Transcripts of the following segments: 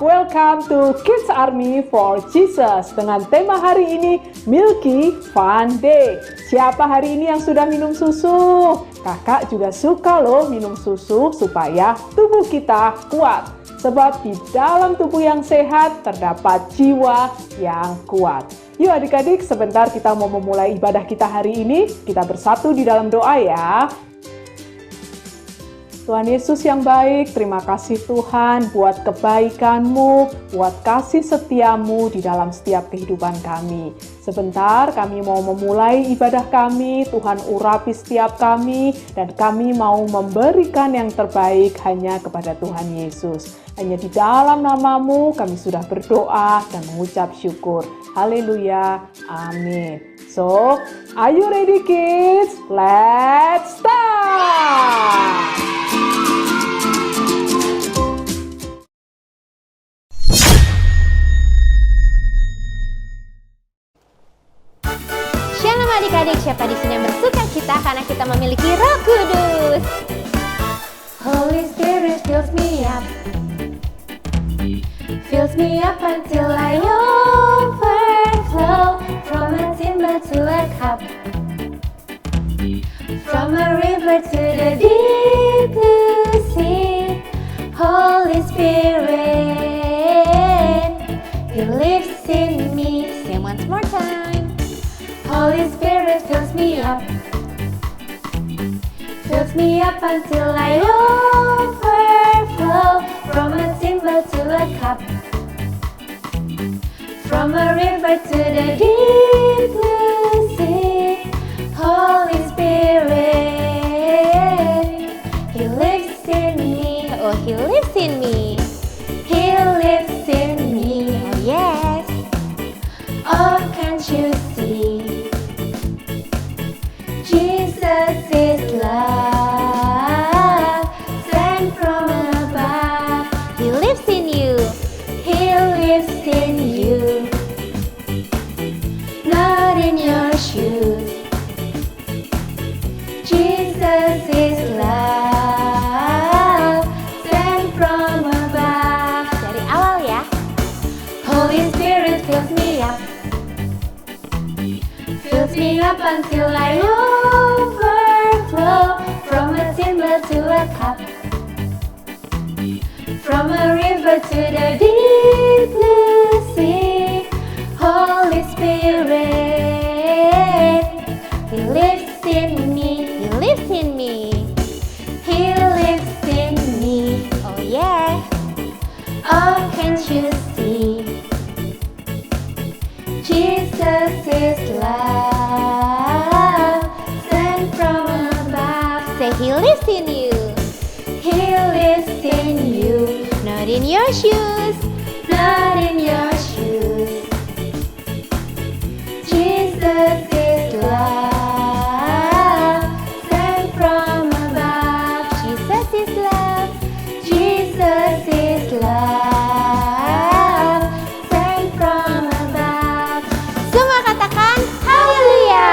welcome to Kids Army for Jesus dengan tema hari ini Milky Fun Day. Siapa hari ini yang sudah minum susu? Kakak juga suka loh minum susu supaya tubuh kita kuat. Sebab di dalam tubuh yang sehat terdapat jiwa yang kuat. Yuk adik-adik, sebentar kita mau memulai ibadah kita hari ini. Kita bersatu di dalam doa ya. Tuhan Yesus yang baik, terima kasih Tuhan buat kebaikan-Mu, buat kasih setia-Mu di dalam setiap kehidupan kami. Sebentar kami mau memulai ibadah kami, Tuhan urapi setiap kami, dan kami mau memberikan yang terbaik hanya kepada Tuhan Yesus. Hanya di dalam nama-Mu kami sudah berdoa dan mengucap syukur. Haleluya, amin. So, are you ready kids? Let's start! Shalom adik-adik, siapa di sini yang bersuka cita karena kita memiliki Roh Kudus? Holy Spirit fills me up until I overflow, from a timber to a cup, from a river to the deep blue sea. Holy Spirit, He lives in me. Say once more time. Holy Spirit fills me up until I overflow, from a timber to a cup, from a river to the deep blue sea. Holy Spirit, He lives in me. Oh, He lives in me. He lives in me. Oh, yes. Oh, can't you see? Jesus is love, sent from above. He lives in you. He lives in you. Not in your shoes. Jesus is love, sent from above. Dari awal ya. Holy Spirit fills me up until I overflow, from a timber to a cup, from a river to the deep blue sea. Holy Spirit, He lives in me. He lives in me. He lives in me. Oh yeah. Oh, can't you see? Jesus is love, sent from above. Say He lives in you. He lives in you. Not in your shoes. Not in your shoes. Jesus is love, sent from above. Jesus is love. Jesus is love, sent from above. Semua katakan haleluya.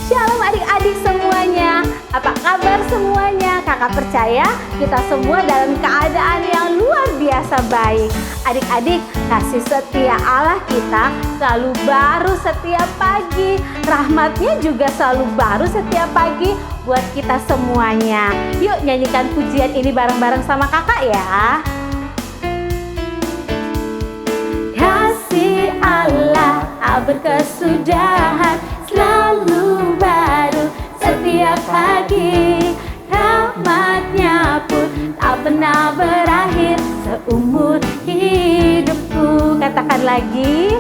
Shalom adik-adik semuanya. Apa kabar semuanya? Kakak percaya kita semua dalam keadaan yang luar biasa baik. Adik-adik, kasih setia Allah kita selalu baru setiap pagi. Rahmatnya juga selalu baru setiap pagi buat kita semuanya. Yuk nyanyikan pujian ini bareng-bareng sama kakak ya. Kasih Allah tak berkesudahan, selalu baru setiap pagi. Rahmatnya pun tak pernah berakhir seumur hidupku. Katakan lagi.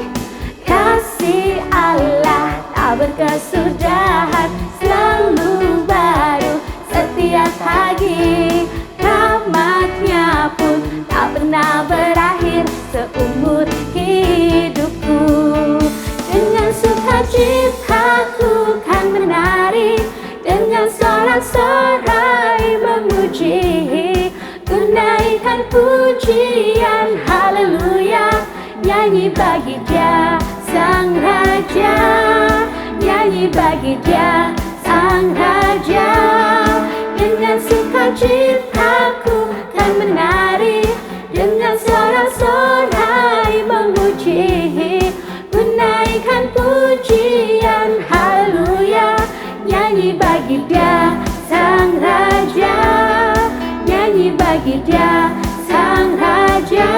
Kasih Allah tak berkesudahan, selalu baru setiap pagi. Rahmatnya pun tak pernah berakhir seumur hidupku. Dengan sukacita ku kan menari, dengan sorak-sorai memuji, ku naikkan pujian haleluya, nyanyi bagi Dia Sang Raja, nyanyi bagi Dia Sang Raja. Dengan sukacitaku kan menari, dengan sorak-sorai memuji, ku naikkan pujian haleluya. Nyanyi bagi Dia Sang Raja, nyanyi bagi Dia Sang Raja.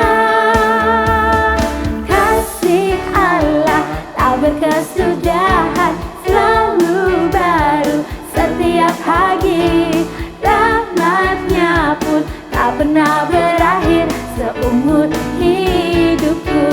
Kasih Allah tak berkesudahan, selalu baru setiap pagi. Rahmat-Nya pun tak pernah berakhir seumur hidupku.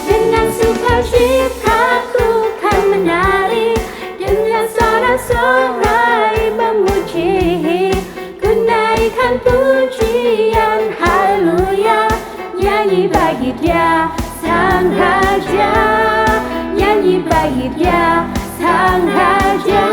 Dengan sukacitaku kan menari, dengan sorak-sorai memuji, ku naikkan pujian haleluya. Nyanyi bagi Dia Sang Raja, nyanyi bagi Dia Sang Raja.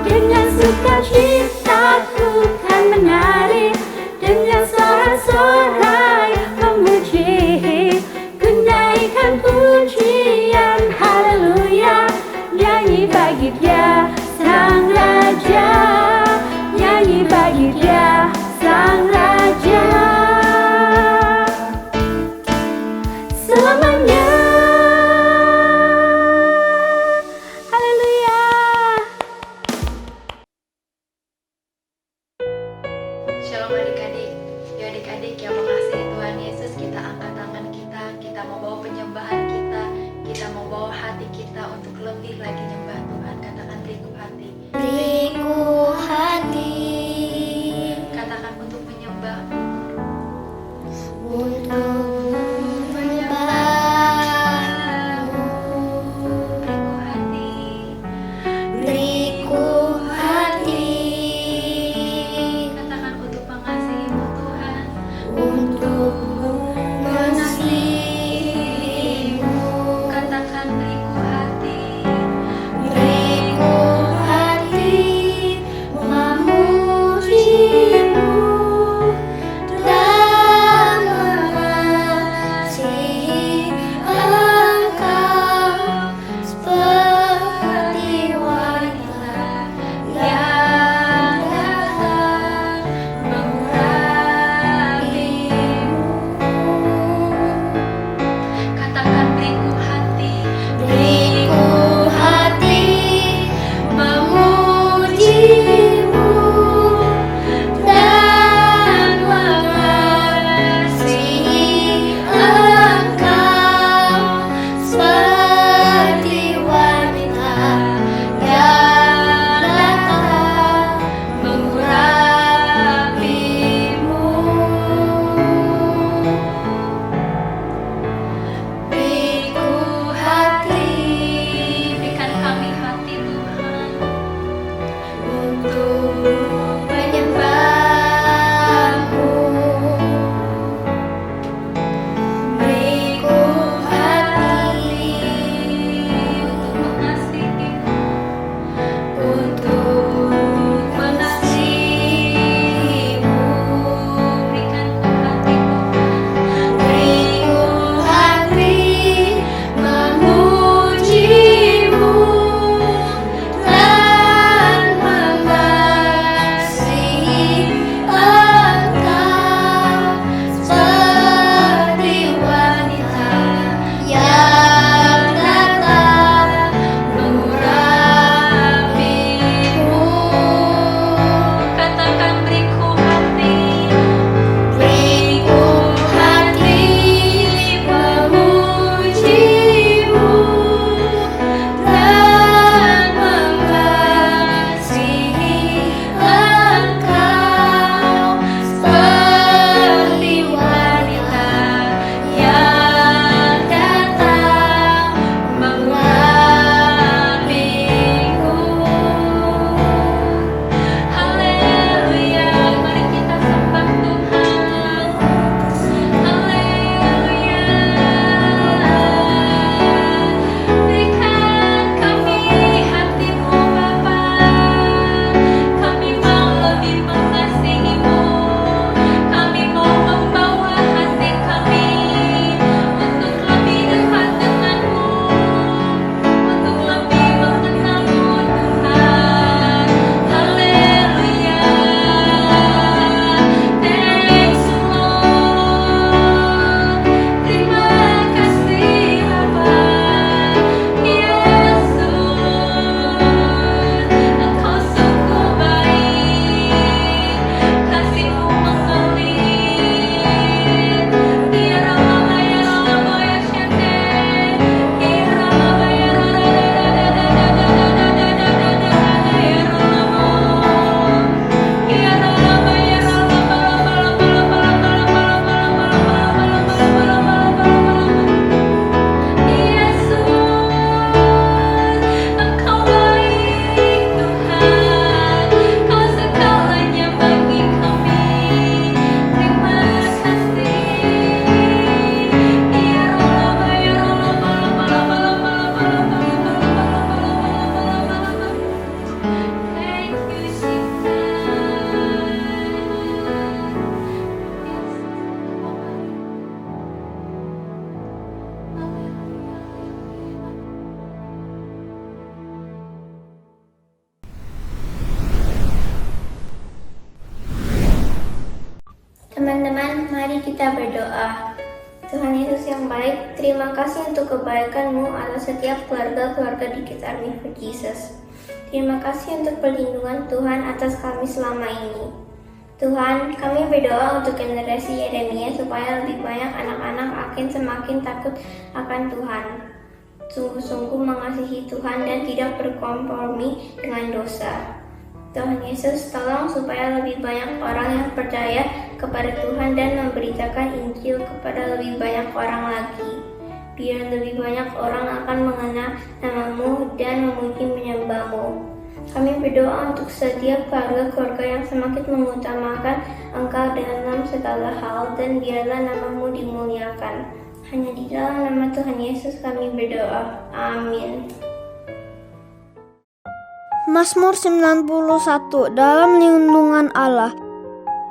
Dengan sukacitaku kan menari, dengan sorak-sorai memuji, ku naikkan pujian haleluya. Nyanyi bagi Dia Sang Raja, nyanyi bagi Dia Sang Raja. Selamanya. Haleluya. Shalom adik-adik. Ya adik-adik yang mengasihi Tuhan Yesus, kita angkat tangan kita mau bawa penyembahan kita mau bawa hati kita untuk lebih lagi nyembah Tuhan. Katakan beriku hati. Beriku hati Katakan untuk menyembah. untuk menyembahmu. Beriku hati. Beriku hati Katakan untuk mengasihimu Tuhan. untuk mengasihimu. Katakan beriku hati. Beriku hati Teman-teman, mari kita berdoa. Tuhan Yesus yang baik, terima kasih untuk kebaikan-Mu atas setiap keluarga-keluarga di Kids Army for Jesus. Terima kasih untuk perlindungan Tuhan atas kami selama ini. Tuhan, kami berdoa untuk generasi Yeremia supaya lebih banyak anak-anak akan semakin takut akan Tuhan. Sungguh-sungguh mengasihi Tuhan dan tidak berkompromi dengan dosa. Tuhan Yesus, tolong supaya lebih banyak orang yang percaya kepada Tuhan dan memberitakan Injil kepada lebih banyak orang lagi. Biar lebih banyak orang akan mengenal nama-Mu dan memuji menyembah-Mu. Kami berdoa untuk setiap keluarga-keluarga yang semakin mengutamakan Engkau dalam segala hal dan biarlah nama-Mu dimuliakan. Hanya di dalam nama Tuhan Yesus kami berdoa. Amin. Mazmur 91. Dalam lindungan Allah.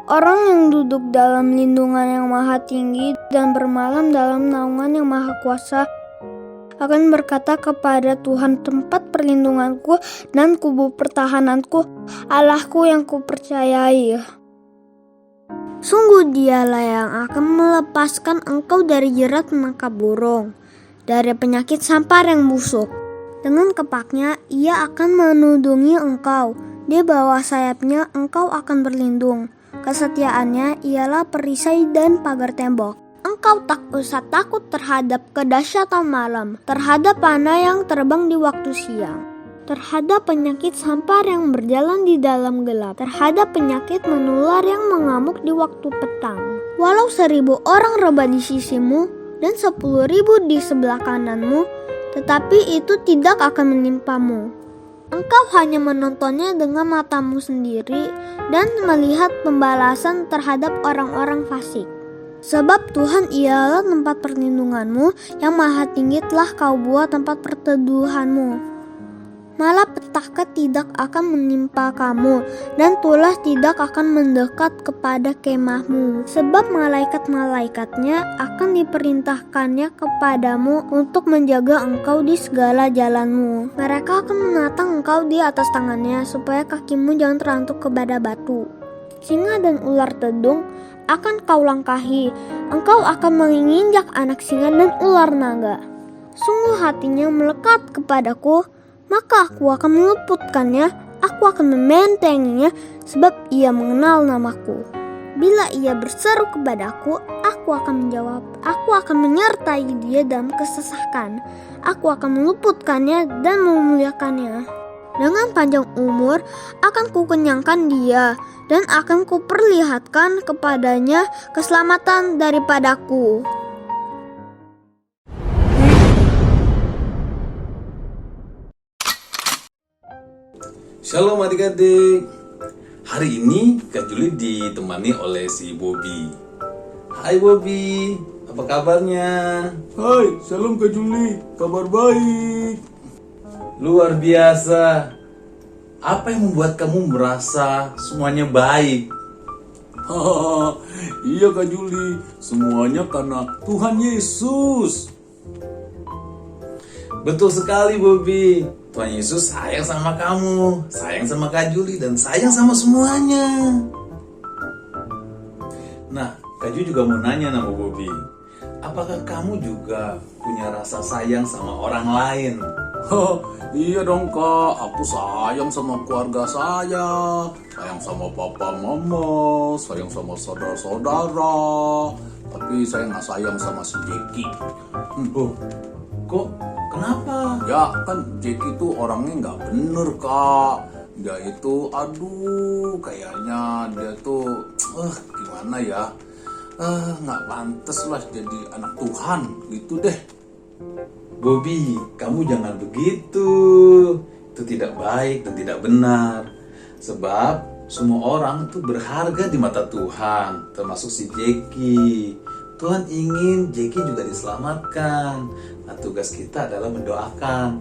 Orang yang duduk dalam lindungan yang maha tinggi dan bermalam dalam naungan yang maha kuasa akan berkata kepada Tuhan, tempat perlindunganku dan kubu pertahananku, Allahku yang kupercayai. Sungguh Dialah yang akan melepaskan engkau dari jerat mangka burung, dari penyakit sampar yang busuk. Dengan kepaknya ia akan menudungi engkau, di bawah sayapnya engkau akan berlindung. Kesetiaannya ialah perisai dan pagar tembok. Engkau tak usah takut terhadap kedahsyatan malam, terhadap panah yang terbang di waktu siang, terhadap penyakit sampar yang berjalan di dalam gelap, terhadap penyakit menular yang mengamuk di waktu petang. Walau 1.000 orang rebah di sisimu dan 10.000 di sebelah kananmu, tetapi itu tidak akan menimpamu. Engkau hanya menontonnya dengan matamu sendiri dan melihat pembalasan terhadap orang-orang fasik. Sebab Tuhan ialah tempat perlindunganmu, yang maha tinggi telah kau buat tempat perteduhanmu. Malah petaka tidak akan menimpa kamu, dan tulah tidak akan mendekat kepada kemahmu. Sebab malaikat-malaikatnya akan diperintahkannya kepadamu untuk menjaga engkau di segala jalanmu. Mereka akan menatang engkau di atas tangannya, supaya kakimu jangan terantuk kepada batu. Singa dan ular tedung akan kau langkahi. Engkau akan menginjak anak singa dan ular naga. Sungguh hatinya melekat kepadaku, maka aku akan meluputkannya, aku akan membentenginya, sebab ia mengenal namaku. Bila ia berseru kepadaku, aku akan menjawab, aku akan menyertai dia dalam kesesakan, aku akan meluputkannya dan memuliakannya. Dengan panjang umur akan kukenyangkan dia, dan akan kuperlihatkan kepadanya keselamatan daripadaku. Shalom adik-adik. Hari ini Kak Juli ditemani oleh si Bobby. Hai Bobby, apa kabarnya? Hai, salam Kak Juli, kabar baik. Luar biasa. Apa yang membuat kamu merasa semuanya baik? Hahaha, iya Kak Juli, semuanya karena Tuhan Yesus. Betul sekali Bobby. Tuhan Yesus sayang sama kamu, sayang sama Kak Juli, dan sayang sama semuanya. Nah, Kak Juli juga mau nanya sama Bobby, apakah kamu juga punya rasa sayang sama orang lain? Iya dong Kak, aku sayang sama keluarga saya, sayang sama papa mama, sayang sama saudara-saudara. Tapi saya nggak sayang sama si Jeki. Kok? Kenapa? Ya kan Jeki itu orangnya nggak bener Kak. Dia itu kayaknya dia tuh gimana ya, nggak pantas lah jadi anak Tuhan gitu deh. Bobby, kamu jangan begitu. Itu tidak baik dan tidak benar. Sebab semua orang itu berharga di mata Tuhan, termasuk si Jeki. Tuhan ingin Jeki juga diselamatkan. Nah, tugas kita adalah mendoakan.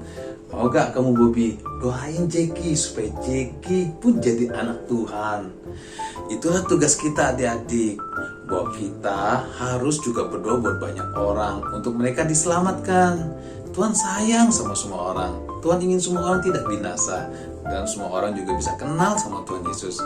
Mau gak kamu Bobby doain Jeki supaya Jeki pun jadi anak Tuhan? Itulah tugas kita adik-adik. Bahwa kita harus juga berdoa buat banyak orang untuk mereka diselamatkan. Tuhan sayang sama semua orang. Tuhan ingin semua orang tidak binasa, dan semua orang juga bisa kenal sama Tuhan Yesus.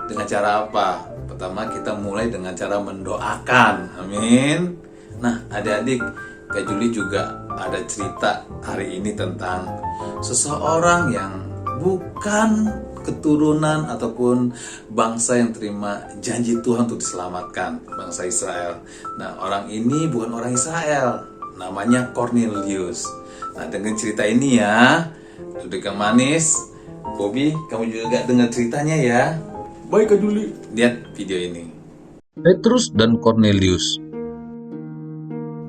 Dengan cara apa? Pertama, kita mulai dengan cara mendoakan. Amin. Nah, adik-adik, Kak Juli juga ada cerita hari ini tentang seseorang yang bukan keturunan ataupun bangsa yang terima janji Tuhan untuk diselamatkan, bangsa Israel. Nah, orang ini bukan orang Israel, namanya Cornelius. Nah, dengan cerita ini ya, duduk yang manis. Bobby, kamu juga dengar ceritanya ya. Baik Kak Juli. Lihat video ini. Petrus dan Cornelius.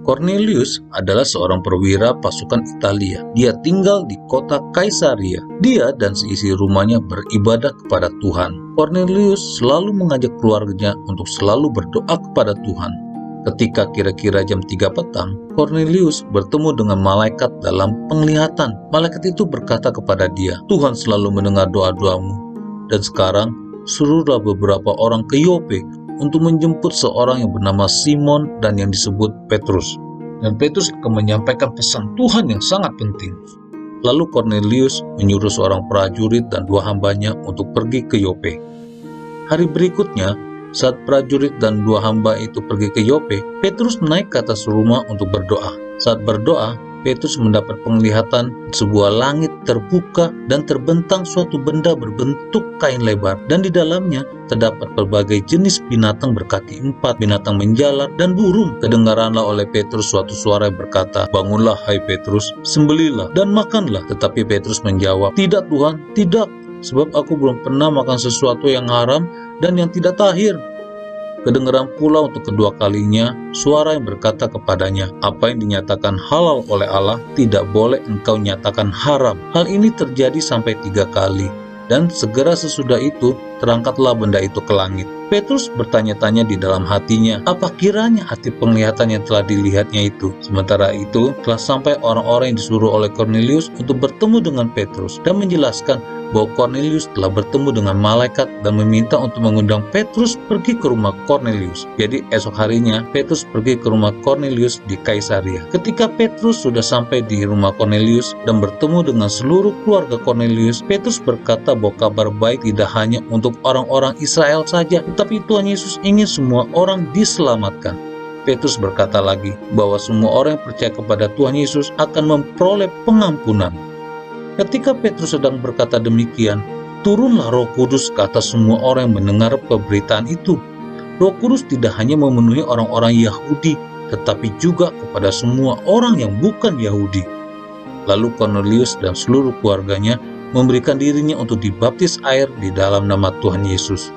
Cornelius adalah seorang perwira pasukan Italia. Dia tinggal di kota Kaisaria. Dia dan seisi rumahnya beribadah kepada Tuhan. Cornelius selalu mengajak keluarganya untuk selalu berdoa kepada Tuhan. Ketika kira-kira jam 3 petang, Cornelius bertemu dengan malaikat dalam penglihatan. Malaikat itu berkata kepada dia, "Tuhan selalu mendengar doa-doamu. Dan sekarang, suruhlah beberapa orang ke Yope untuk menjemput seorang yang bernama Simon dan yang disebut Petrus. Dan Petrus akan menyampaikan pesan Tuhan yang sangat penting." Lalu Cornelius menyuruh seorang prajurit dan 2 hambanya untuk pergi ke Yope. Hari berikutnya, saat prajurit dan 2 hamba itu pergi ke Yope, Petrus naik ke atas rumah untuk berdoa. Saat berdoa, Petrus mendapat penglihatan sebuah langit terbuka dan terbentang suatu benda berbentuk kain lebar, dan di dalamnya terdapat berbagai jenis binatang berkaki 4, binatang menjalar, dan burung. Kedengaranlah oleh Petrus suatu suara yang berkata, "Bangunlah hai Petrus, sembelihlah dan makanlah." Tetapi Petrus menjawab, "Tidak Tuhan, tidak, sebab aku belum pernah makan sesuatu yang haram dan yang tidak tahir." Kedengaran pula untuk kedua kalinya suara yang berkata kepadanya, "Apa yang dinyatakan halal oleh Allah tidak boleh engkau nyatakan haram." Hal ini terjadi sampai 3 kali, dan segera sesudah itu terangkatlah benda itu ke langit. Petrus bertanya-tanya di dalam hatinya, apa kiranya arti penglihatan yang telah dilihatnya itu. Sementara itu telah sampai orang-orang yang disuruh oleh Cornelius untuk bertemu dengan Petrus dan menjelaskan bahwa Cornelius telah bertemu dengan malaikat dan meminta untuk mengundang Petrus pergi ke rumah Cornelius. Jadi esok harinya Petrus pergi ke rumah Cornelius di Kaisaria. Ketika Petrus sudah sampai di rumah Cornelius dan bertemu dengan seluruh keluarga Cornelius, Petrus berkata bahwa kabar baik tidak hanya untuk orang-orang Israel saja, tetapi Tuhan Yesus ingin semua orang diselamatkan. Petrus berkata lagi bahwa semua orang yang percaya kepada Tuhan Yesus akan memperoleh pengampunan. Ketika Petrus sedang berkata demikian, turunlah Roh Kudus ke atas semua orang yang mendengar pemberitaan itu. Roh Kudus tidak hanya memenuhi orang-orang Yahudi, tetapi juga kepada semua orang yang bukan Yahudi. Lalu Cornelius dan seluruh keluarganya memberikan dirinya untuk dibaptis air di dalam nama Tuhan Yesus.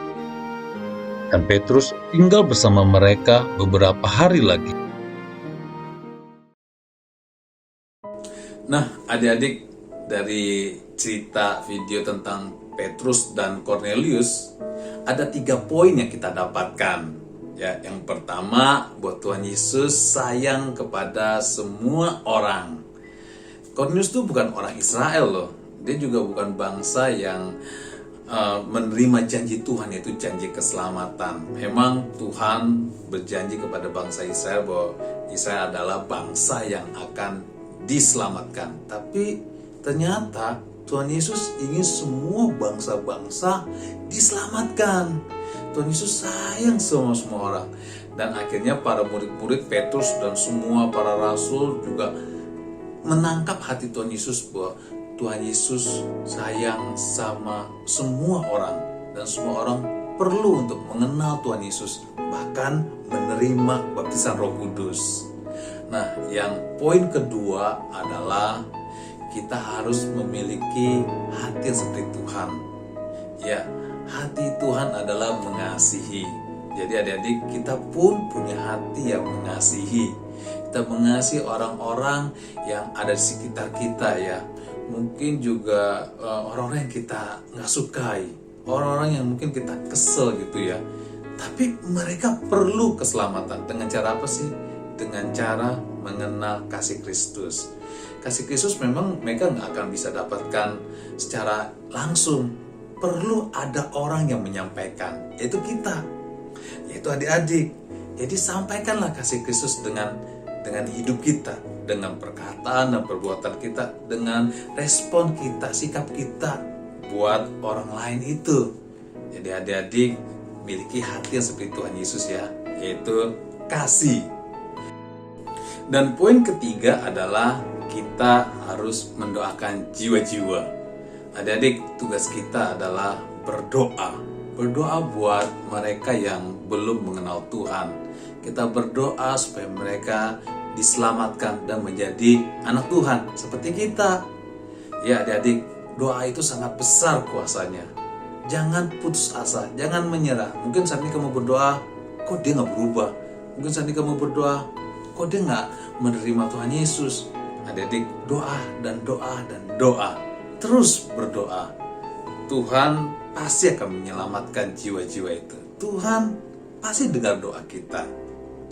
Dan Petrus tinggal bersama mereka beberapa hari lagi. Nah, adik-adik, dari cerita video tentang Petrus dan Cornelius, ada 3 poin yang kita dapatkan. Ya, yang pertama, bahwa Tuhan Yesus sayang kepada semua orang. Cornelius itu bukan orang Israel loh. Dia juga bukan bangsa yang menerima janji Tuhan, yaitu janji keselamatan. Memang Tuhan berjanji kepada bangsa Israel bahwa Israel adalah bangsa yang akan diselamatkan. Tapi ternyata Tuhan Yesus ingin semua bangsa-bangsa diselamatkan. Tuhan Yesus sayang sama semua orang. Dan akhirnya para murid-murid Petrus dan semua para rasul juga menangkap hati Tuhan Yesus bahwa Tuhan Yesus sayang sama semua orang, dan semua orang perlu untuk mengenal Tuhan Yesus, bahkan menerima baptisan Roh Kudus. Nah, yang poin kedua adalah kita harus memiliki hati yang seperti Tuhan. Ya, hati Tuhan adalah mengasihi. Jadi adik-adik, kita pun punya hati yang mengasihi. Kita mengasihi orang-orang yang ada di sekitar kita ya. Mungkin juga orang-orang yang kita nggak sukai, orang-orang yang mungkin kita kesel gitu ya. Tapi mereka perlu keselamatan. Dengan cara apa sih? Dengan cara mengenal kasih Kristus. Kasih Kristus memang mereka nggak akan bisa dapatkan secara langsung. Perlu ada orang yang menyampaikan, yaitu kita, yaitu adik-adik. Jadi sampaikanlah kasih Kristus dengan hidup kita, dengan perkataan dan perbuatan kita, dengan respon kita, sikap kita buat orang lain itu. Jadi adik-adik miliki hati yang seperti Tuhan Yesus ya, yaitu kasih. Dan poin ketiga adalah kita harus mendoakan jiwa-jiwa. Adik-adik, tugas kita adalah berdoa. Berdoa buat mereka yang belum mengenal Tuhan. Kita berdoa supaya mereka diselamatkan dan menjadi anak Tuhan seperti kita. Ya adik-adik, doa itu sangat besar kuasanya. Jangan putus asa, jangan menyerah. Mungkin saat ini kamu berdoa, kok dia gak berubah. Mungkin saat ini kamu berdoa, kok dia gak menerima Tuhan Yesus. Adik-adik, doa dan doa dan doa. Terus berdoa. Tuhan pasti akan menyelamatkan jiwa-jiwa itu. Tuhan pasti dengar doa kita.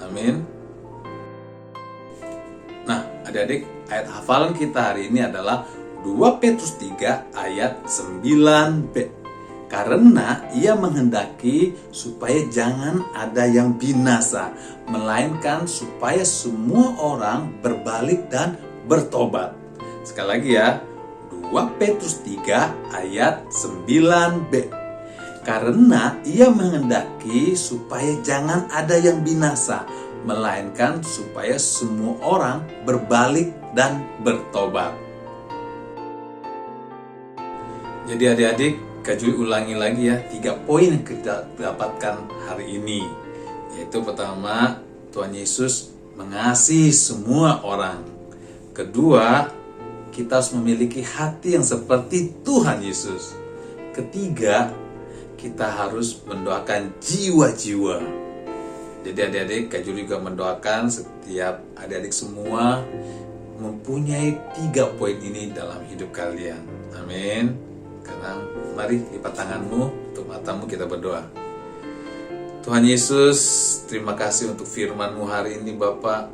Amin. Nah, adik-adik, ayat hafalan kita hari ini adalah 2 Petrus 3 ayat 9b. Karena ia menghendaki supaya jangan ada yang binasa, melainkan supaya semua orang berbalik dan bertobat. Sekali lagi ya, 2 Petrus 3 ayat 9b. Karena ia menghendaki supaya jangan ada yang binasa, melainkan supaya semua orang berbalik dan bertobat. Jadi adik-adik, Kak ulangi lagi ya 3 poin yang kita dapatkan hari ini. Yaitu pertama, Tuhan Yesus mengasihi semua orang. Kedua, kita harus memiliki hati yang seperti Tuhan Yesus. Ketiga, kita harus mendoakan jiwa-jiwa. Jadi adik-adik, Kak juga mendoakan setiap adik-adik semua mempunyai 3 poin ini dalam hidup kalian. Amin. Sekarang mari lipat tanganmu, untuk matamu kita berdoa. Tuhan Yesus, terima kasih untuk firman-Mu hari ini Bapak.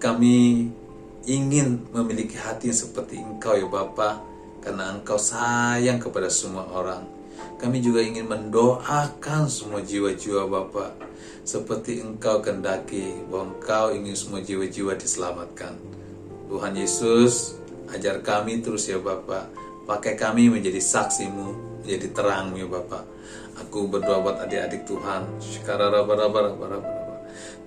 Kami ingin memiliki hati yang seperti Engkau ya Bapak, karena Engkau sayang kepada semua orang. Kami juga ingin mendoakan semua jiwa-jiwa Bapak, seperti Engkau kehendaki, bahwa Engkau ingin semua jiwa-jiwa diselamatkan. Tuhan Yesus, ajar kami terus ya Bapak. Pakai kami menjadi saksi-Mu, menjadi terang-Mu ya Bapak. Aku berdoa buat adik-adik Tuhan.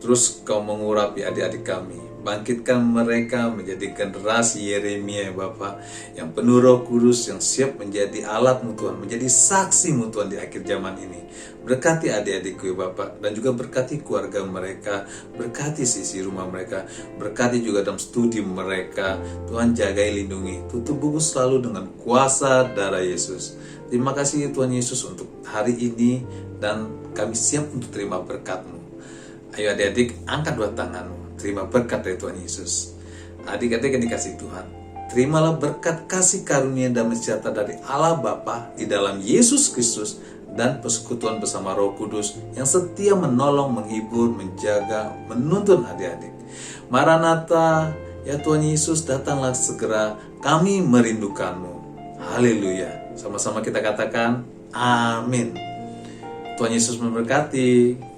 Terus Kau mengurapi adik-adik kami. Bangkitkan mereka menjadi generasi Yeremia ya Bapak, yang penuh Roh Kudus, yang siap menjadi alat-Mu Tuhan, menjadi saksi-Mu Tuhan di akhir zaman ini. Berkati adik-adikku ya Bapak, dan juga berkati keluarga mereka, berkati sisi rumah mereka, berkati juga dalam studi mereka. Tuhan jagai, lindungi, tutup buku selalu dengan kuasa darah Yesus. Terima kasih Tuhan Yesus untuk hari ini, dan kami siap untuk terima berkat-Mu. Ayo adik-adik, angkat 2 tanganmu, terima berkat dari Tuhan Yesus. Adik-adik yang dikasihi Tuhan, terimalah berkat kasih karunia dan sejahtera dari Allah Bapa di dalam Yesus Kristus, dan persekutuan bersama Roh Kudus yang setia menolong, menghibur, menjaga, menuntun adik-adik. Maranatha, ya Tuhan Yesus, datanglah segera, kami merindukan-Mu. Haleluya. Sama-sama kita katakan, amin. Tuhan Yesus memberkati.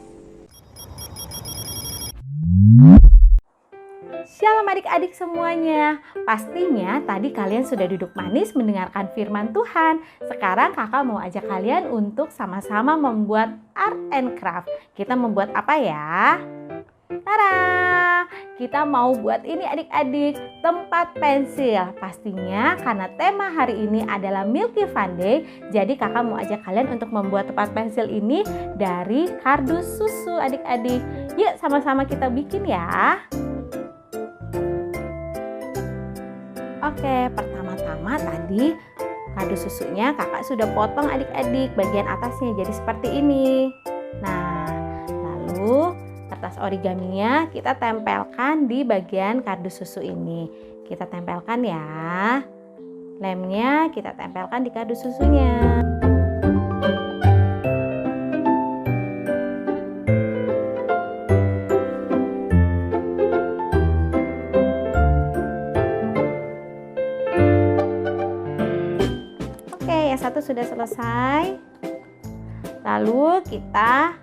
Shalom adik-adik semuanya. Pastinya tadi kalian sudah duduk manis mendengarkan firman Tuhan. Sekarang kakak mau ajak kalian untuk sama-sama membuat art and craft. Kita membuat apa ya? Tada! Kita mau buat ini adik-adik, tempat pensil. Pastinya karena tema hari ini adalah Milky Fun Day, jadi kakak mau ajak kalian untuk membuat tempat pensil ini dari kardus susu adik-adik. Yuk sama-sama kita bikin ya. Oke, pertama-tama tadi kardus susunya kakak sudah potong adik-adik bagian atasnya jadi seperti ini. Nah, lalu kertas origaminya kita tempelkan di bagian kardus susu ini. Kita tempelkan ya. Lemnya kita tempelkan di kardus susunya. Satu sudah selesai. Lalu kita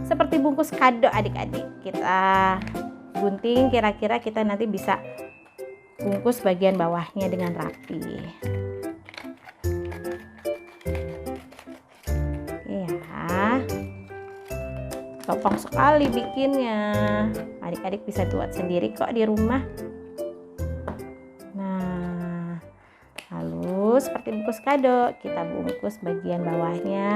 seperti bungkus kado adik-adik. Kita gunting, kira-kira kita nanti bisa bungkus bagian bawahnya dengan rapi. Oke gampang sekali bikinnya. Adik-adik bisa buat sendiri kok di rumah. Nah, lalu seperti bungkus kado, kita bungkus bagian bawahnya.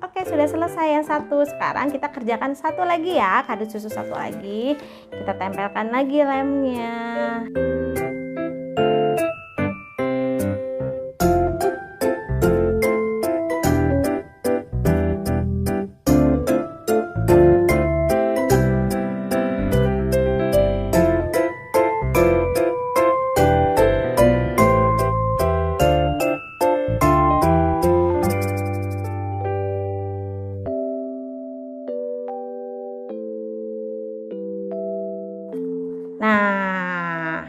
Oke, sudah selesai yang satu. Sekarang kita kerjakan satu lagi ya, kado susu satu lagi. Kita tempelkan lagi lemnya. Nah,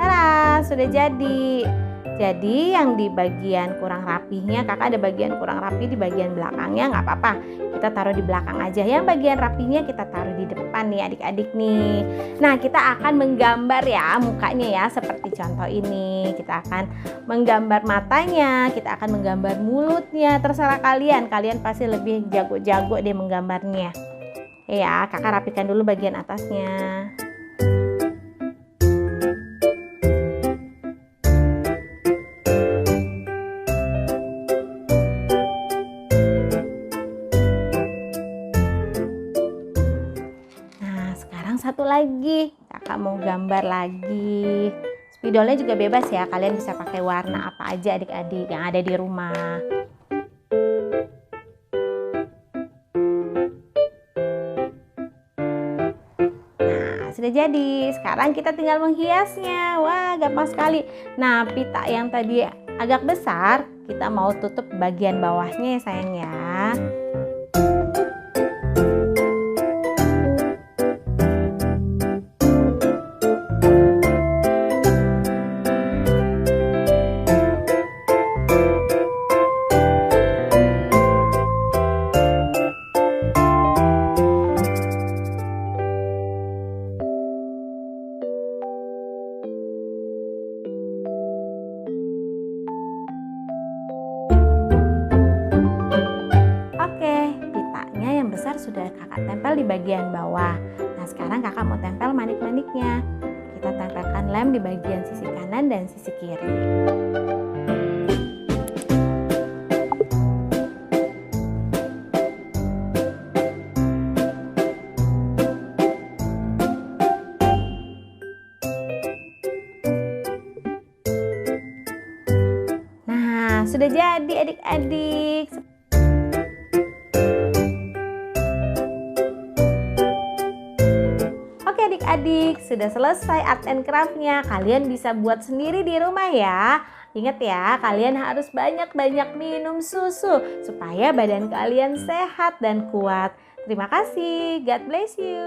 tada, sudah jadi. Jadi yang di bagian kurang rapihnya, kakak ada bagian kurang rapi di bagian belakangnya, nggak apa-apa. Kita taruh di belakang aja. Yang bagian rapinya kita taruh di depan nih adik-adik nih. Nah, kita akan menggambar ya mukanya ya, seperti contoh ini. Kita akan menggambar matanya, kita akan menggambar mulutnya. Terserah kalian, kalian pasti lebih jago-jago deh menggambarnya. Ya, kakak rapikan dulu bagian atasnya. Satu lagi, kakak mau gambar lagi. Spidolnya juga bebas ya, kalian bisa pakai warna apa aja adik-adik yang ada di rumah. Nah, sudah jadi. Sekarang kita tinggal menghiasnya. Wah, gampang sekali. Nah, pita yang tadi agak besar, kita mau tutup bagian bawahnya ya sayang ya. Sudah kakak tempel di bagian bawah. Nah, sekarang kakak mau tempel manik-maniknya. Kita tempelkan lem di bagian sisi kanan dan sisi kiri. Nah, sudah jadi adik-adik. Adik-adik, sudah selesai art and craft-nya. Kalian bisa buat sendiri di rumah ya. Ingat ya, kalian harus banyak-banyak minum susu supaya badan kalian sehat dan kuat. Terima kasih. God bless you.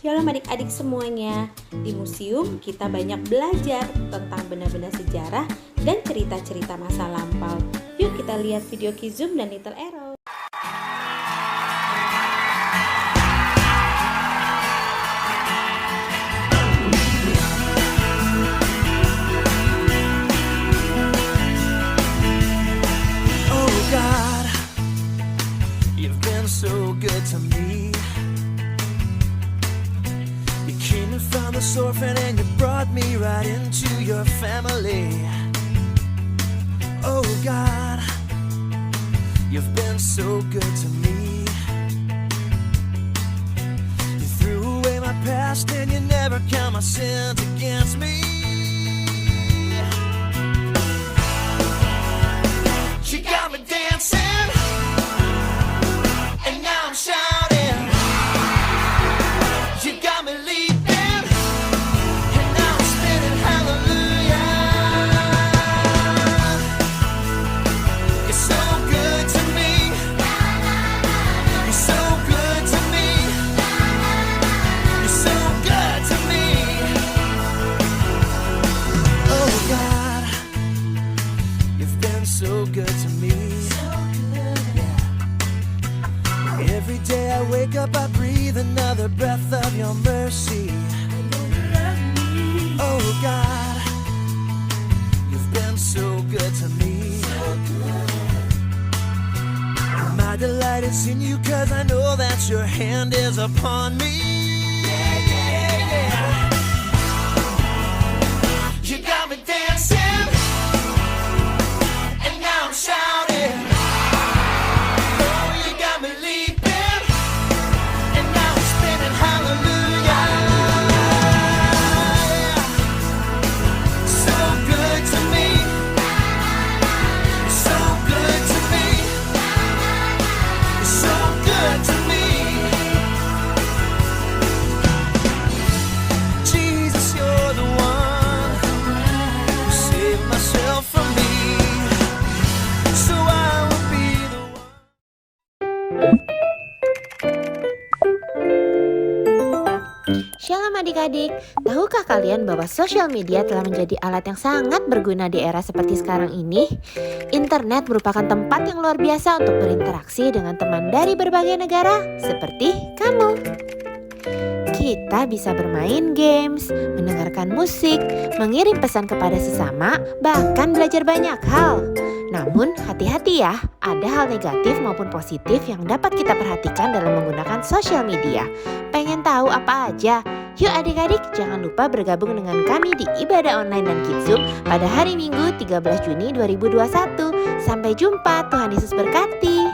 Shalom adik-adik semuanya. Di museum kita banyak belajar tentang benda-benda sejarah dan cerita-cerita masa lampau. Yuk kita lihat video Kizum dan Little Arrow. So good to me. You came and found this orphan and you brought me right into your family. Oh God, you've been so good to me. You threw away my past and you never count my sins against me. You got me dancing. Shouting, you got me leaping, and now I'm spinning hallelujah. You're so good to me. You're so good to me. You're so good to me. Oh God, you've been so good to me. Every day I wake up, I breathe another breath of your mercy. God, you've been so good to me. And my delight is in you, 'cause I know that your hand is upon me. You got me dancing, and now I'm shouting. Oh, you got me leaping, and now I'm spinning hallelujah. So good to me, so good to me, so good to me. Jesus, you're the one who saved myself from me. So I will be the one. Shalom adik-adik, tahukah kalian bahwa sosial media telah menjadi alat yang sangat berguna di era seperti sekarang ini? Internet merupakan tempat yang luar biasa untuk berinteraksi dengan teman dari berbagai negara, seperti kamu. Kita bisa bermain games, mendengarkan musik, mengirim pesan kepada sesama, bahkan belajar banyak hal. Namun hati-hati ya, ada hal negatif maupun positif yang dapat kita perhatikan dalam menggunakan sosial media. Pengen tahu apa aja? Yuk adik-adik, jangan lupa bergabung dengan kami di ibadah online dan Kidzum pada hari Minggu 13 Juni 2021. Sampai jumpa, Tuhan Yesus berkati.